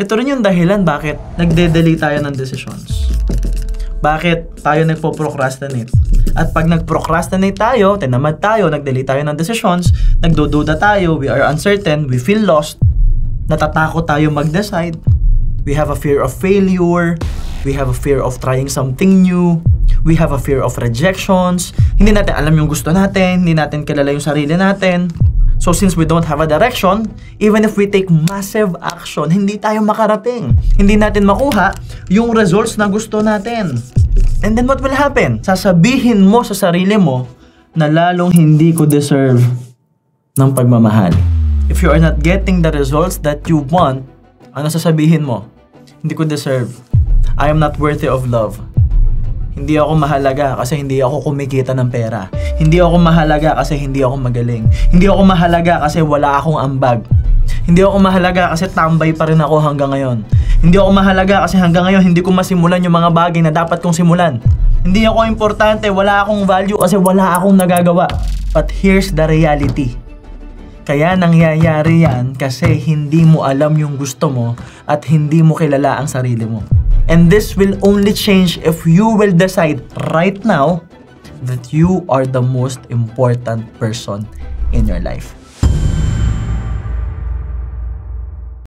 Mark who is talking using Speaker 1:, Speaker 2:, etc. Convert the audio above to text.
Speaker 1: Ito rin yung dahilan bakit nagde-delay tayo ng decisions. Bakit tayo nagpo-procrastinate? At pag nag-procrastinate tayo, tinamad tayo, nag-delay tayo ng decisions, nagdududa tayo, we are uncertain, we feel lost, natatakot tayo mag-decide, we have a fear of failure, we have a fear of trying something new, we have a fear of rejections, hindi natin alam yung gusto natin, hindi natin kilala yung sarili natin. So since we don't have a direction, even if we take massive action, hindi tayo makarating. Hindi natin makuha yung results na gusto natin. And then what will happen? Sasabihin mo sa sarili mo na lalong hindi ko deserve ng pagmamahal. If you are not getting the results that you want, ano sasabihin mo? Hindi ko deserve. I am not worthy of love. Hindi ako mahalaga kasi hindi ako kumikita ng pera. Hindi ako mahalaga kasi hindi ako magaling. Hindi ako mahalaga kasi wala akong ambag. Hindi ako mahalaga kasi tambay pa rin ako hanggang ngayon. Hindi ako mahalaga kasi hanggang ngayon hindi ko masimulan yung mga bagay na dapat kong simulan. Hindi ako importante, wala akong value kasi wala akong nagagawa. But here's the reality. Kaya nangyayari yan kasi hindi mo alam yung gusto mo at hindi mo kilala ang sarili mo. And this will only change if you will decide right now that you are the most important person in your life.